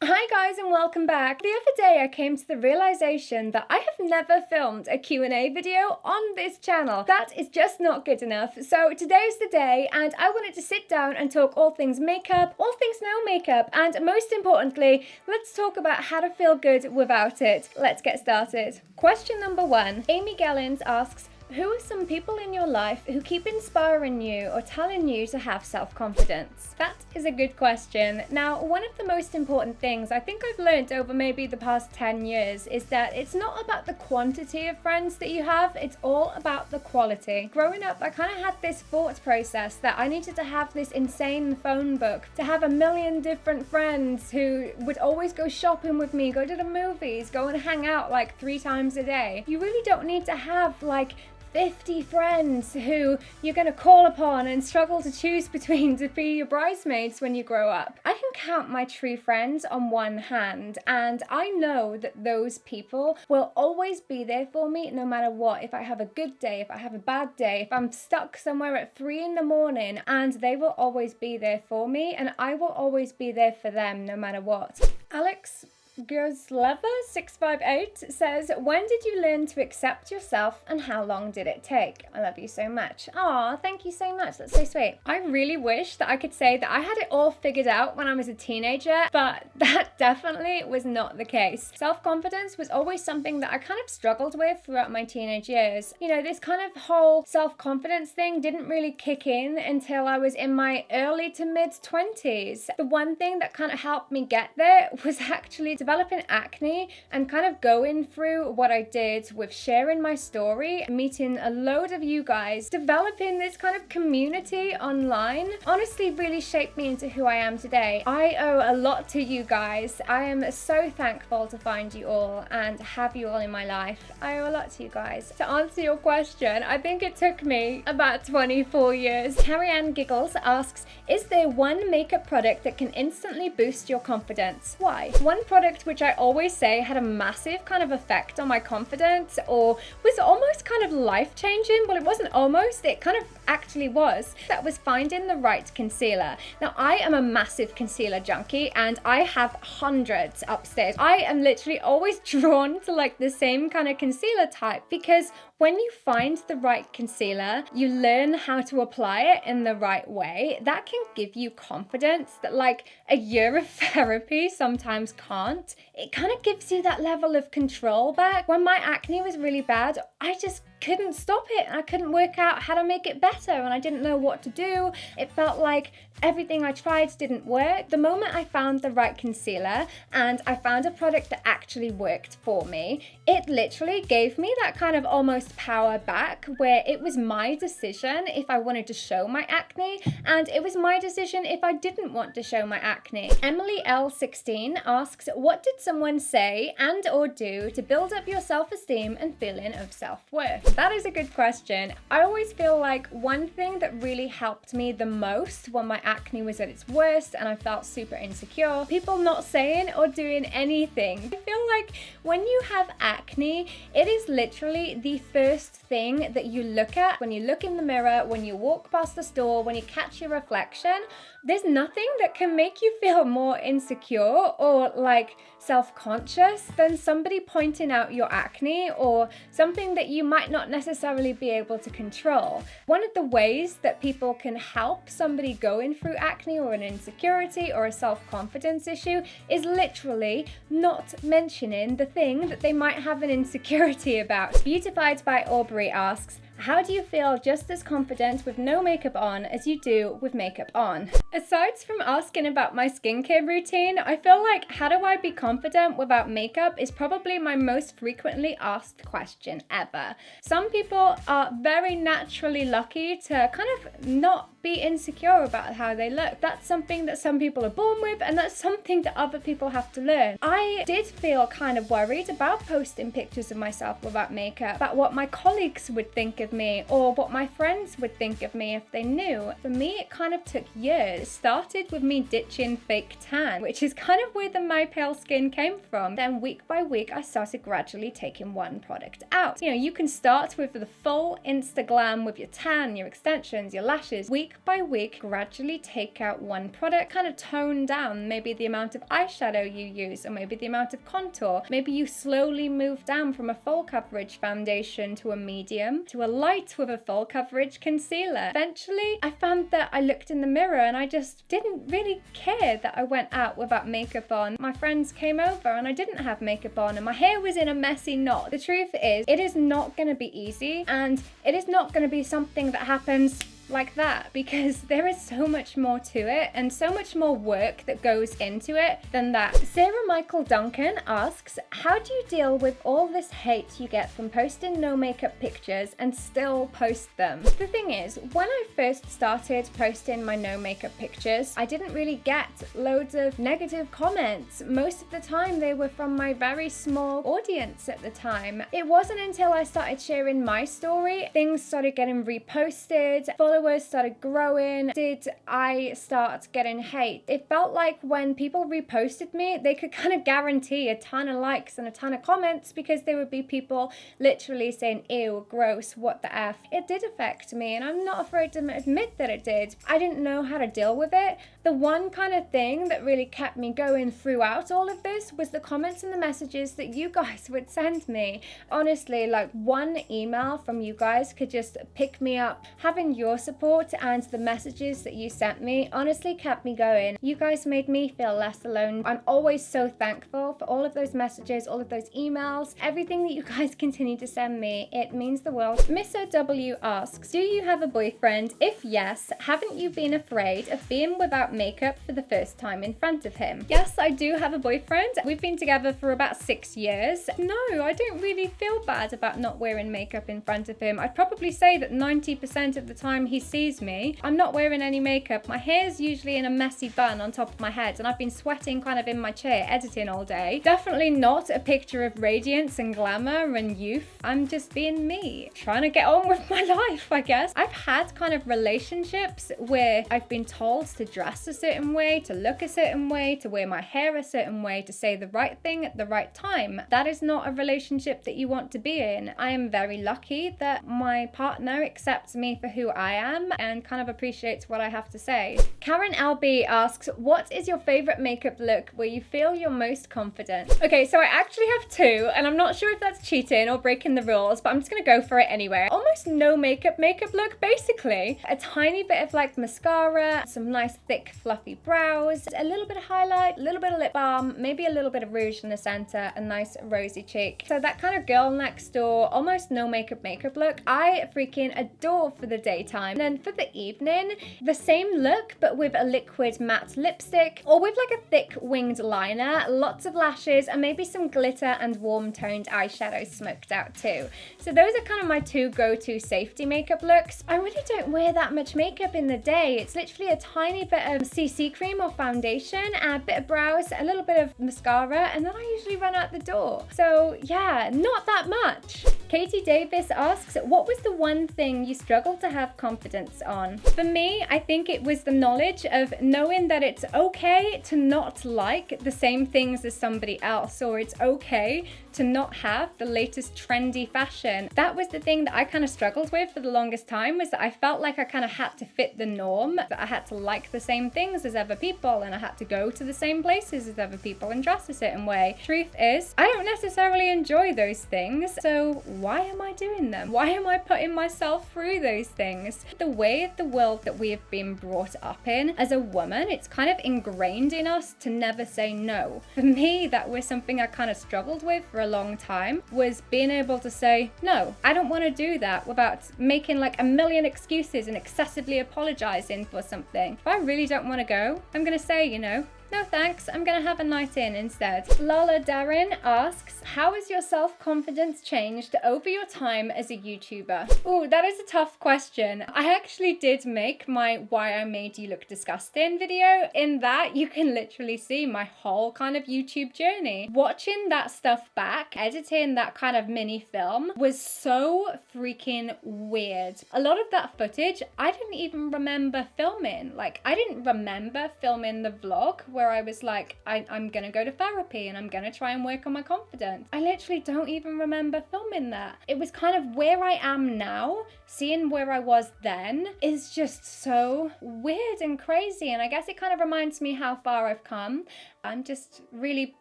Hi guys and welcome back. The other day I came to the realization that I have never filmed a Q&A video on this channel. That is just not good enough. So today's the day and I wanted to sit down and talk all things makeup, all things no makeup, and most importantly, let's talk about how to feel good without it. Let's get started. Question number 1. Amy Gellins asks, who are some people in your life who keep inspiring you or telling you to have self-confidence? That is a good question. Now, one of the most important things I think I've learned over maybe the past 10 years is that it's not about the quantity of friends that you have, it's all about the quality. Growing up, I kind of had this thought process that I needed to have this insane phone book, to have a million different friends who would always go shopping with me, go to the movies, go and hang out like 3 times a day. You really don't need to have like 50 friends who you're going to call upon and struggle to choose between to be your bridesmaids when you grow up. I can count my true friends on one hand, and I know that those people will always be there for me no matter what. If I have a good day, if I have a bad day, if I'm stuck somewhere at 3 in the morning, and they will always be there for me, and I will always be there for them no matter what. Alex Gursleva658 says, when did you learn to accept yourself and how long did it take? I love you so much. Aw, thank you so much. That's so sweet. I really wish that I could say that I had it all figured out when I was a teenager, but that definitely was not the case. Self-confidence was always something that I kind of struggled with throughout my teenage years. You know, this kind of whole self-confidence thing didn't really kick in until I was in my early to mid-20s. The one thing that kind of helped me get there was actually developing acne and kind of going through what I did with sharing my story, meeting a load of you guys, developing this kind of community online, honestly really shaped me into who I am today. I owe a lot to you guys. I am so thankful to find you all and have you all in my life. I owe a lot to you guys. To answer your question, I think it took me about 24 years. Carrie Ann Giggles asks, is there one makeup product that can instantly boost your confidence? Why? One product which I always say had a massive kind of effect on my confidence or was almost kind of life-changing. Well, it wasn't almost, it kind of actually was. That was finding the right concealer. Now, I am a massive concealer junkie and I have hundreds upstairs. I am literally always drawn to like the same kind of concealer type because when you find the right concealer, you learn how to apply it in the right way. That can give you confidence that like a year of therapy sometimes can't. It kind of gives you that level of control back. When my acne was really bad, I just couldn't stop it and I couldn't work out how to make it better and I didn't know what to do. It felt like everything I tried didn't work. The moment I found the right concealer and I found a product that actually worked for me, it literally gave me that kind of almost power back where it was my decision if I wanted to show my acne and it was my decision if I didn't want to show my acne. Emily L16 asks, what did someone say and or do to build up your self-esteem and feeling of self-worth? That is a good question. I always feel like one thing that really helped me the most when my acne was at its worst and I felt super insecure, people not saying or doing anything. I feel like when you have acne, it is literally the first thing that you look at when you look in the mirror, when you walk past the store, when you catch your reflection. There's nothing that can make you feel more insecure or like self-conscious than somebody pointing out your acne or something that you might not necessarily be able to control. One of the ways that people can help somebody going through acne or an insecurity or a self-confidence issue is literally not mentioning the thing that they might have an insecurity about. Beautified by Aubrey asks, how do you feel just as confident with no makeup on as you do with makeup on? Aside from asking about my skincare routine, I feel like how do I be confident without makeup is probably my most frequently asked question ever. Some people are very naturally lucky to kind of not be insecure about how they look. That's something that some people are born with and that's something that other people have to learn. I did feel kind of worried about posting pictures of myself without makeup, about what my colleagues would think of me or what my friends would think of me if they knew. For me, it kind of took years. It started with me ditching fake tan, which is kind of where the MyPaleSkin came from. Then week by week, I started gradually taking one product out. You know, you can start with the full Instaglam with your tan, your extensions, your lashes. Week by week, gradually take out one product, kind of tone down maybe the amount of eyeshadow you use or maybe the amount of contour. Maybe you slowly move down from a full coverage foundation to a medium to a light with a full coverage concealer. Eventually, I found that I looked in the mirror and I just didn't really care that I went out without makeup on. My friends came over and I didn't have makeup on and my hair was in a messy knot. The truth is, it is not going to be easy and it is not going to be something that happens like that, because there is so much more to it and so much more work that goes into it than that. Sarah Michael Duncan asks, how do you deal with all this hate you get from posting no makeup pictures and still post them? The thing is, when I first started posting my no makeup pictures, I didn't really get loads of negative comments. Most of the time they were from my very small audience at the time. It wasn't until I started sharing my story, things started getting reposted, followers started growing, did I start getting hate. It felt like when people reposted me, they could kind of guarantee a ton of likes and a ton of comments because there would be people literally saying, ew, gross, what the F. It did affect me and I'm not afraid to admit that it did. I didn't know how to deal with it. The one kind of thing that really kept me going throughout all of this was the comments and the messages that you guys would send me. Honestly, like one email from you guys could just pick me up. Having your support and the messages that you sent me honestly kept me going. You guys made me feel less alone. I'm always so thankful for all of those messages, all of those emails, everything that you guys continue to send me. It means the world. Miss O.W. asks, do you have a boyfriend? If yes, haven't you been afraid of being without makeup for the first time in front of him? Yes, I do have a boyfriend. We've been together for about 6 years. No, I don't really feel bad about not wearing makeup in front of him. I'd probably say that 90% of the time he sees me, I'm not wearing any makeup. My hair's usually in a messy bun on top of my head and I've been sweating kind of in my chair editing all day. Definitely not a picture of radiance and glamour and youth. I'm just being me, trying to get on with my life, I guess. I've had kind of relationships where I've been told to dress a certain way, to look a certain way, to wear my hair a certain way, to say the right thing at the right time. That is not a relationship that you want to be in. I am very lucky that my partner accepts me for who I am and kind of appreciates what I have to say. Karen LB asks, what is your favorite makeup look where you feel you're most confident? Okay, so I actually have two and I'm not sure if that's cheating or breaking the rules, but I'm just gonna go for it anyway. Almost no makeup look, basically. A tiny bit of like mascara, some nice thick fluffy brows, a little bit of highlight, a little bit of lip balm, maybe a little bit of rouge in the center, a nice rosy cheek. So that kind of girl next door, almost no makeup look, I freaking adore for the daytime. And then for the evening, the same look but with a liquid matte lipstick or with like a thick winged liner, lots of lashes and maybe some glitter and warm toned eyeshadow smoked out too. So those are kind of my two go-to safety makeup looks. I really don't wear that much makeup in the day. It's literally a tiny bit of CC cream or foundation, a bit of brows, a little bit of mascara, and then I usually run out the door. So yeah, not that much. Katie Davis asks, what was the one thing you struggled to have confidence on? For me, I think it was the knowledge of knowing that it's okay to not like the same things as somebody else, or it's okay to not have the latest trendy fashion. That was the thing that I kind of struggled with for the longest time, was that I felt like I kind of had to fit the norm, that I had to like the same things as other people and I had to go to the same places as other people and dress a certain way. Truth is, I don't necessarily enjoy those things, so why am I doing them? Why am I putting myself through those things? The way of the world that we have been brought up in as a woman, it's kind of ingrained in us to never say no. For me, that was something I kind of struggled with for a long time, was being able to say, no, I don't want to do that without making like a million excuses and excessively apologizing for something. If I really don't want to go, I'm going to say, you know, no thanks, I'm gonna have a night in instead. Lala Darren asks, how has your self-confidence changed over your time as a YouTuber? Oh, that is a tough question. I actually did make my Why I Made You Look Disgusting video. In that, you can literally see my whole kind of YouTube journey. Watching that stuff back, editing that kind of mini film was so freaking weird. A lot of that footage, I didn't even remember filming. Like, I didn't remember filming the vlog where I was like, I'm gonna go to therapy and I'm gonna try and work on my confidence. I literally don't even remember filming that. It was kind of where I am now, seeing where I was then is just so weird and crazy. And I guess it kind of reminds me how far I've come. I'm just really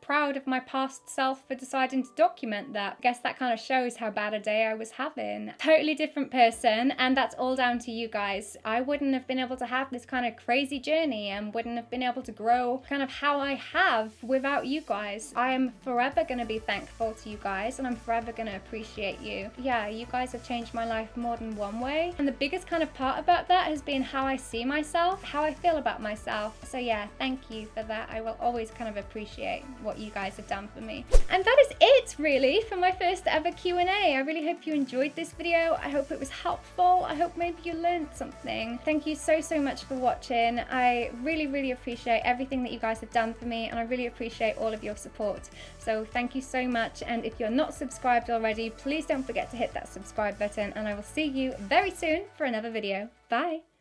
proud of my past self for deciding to document that. I guess that kind of shows how bad a day I was having. Totally different person, and that's all down to you guys. I wouldn't have been able to have this kind of crazy journey and wouldn't have been able to grow kind of how I have without you guys. I am forever going to be thankful to you guys, and I'm forever going to appreciate you. Yeah, you guys have changed my life more than one way, and the biggest kind of part about that has been how I see myself, how I feel about myself. So yeah, thank you for that. I will always kind of appreciate what you guys have done for me. And that is it really for my first ever Q&A. I really hope you enjoyed this video. I hope it was helpful. I hope maybe you learned something. Thank you so much for watching. I really appreciate everything that you guys have done for me, and I really appreciate all of your support. So thank you so much, and if you're not subscribed already, please don't forget to hit that subscribe button, and I will see you very soon for another video. Bye.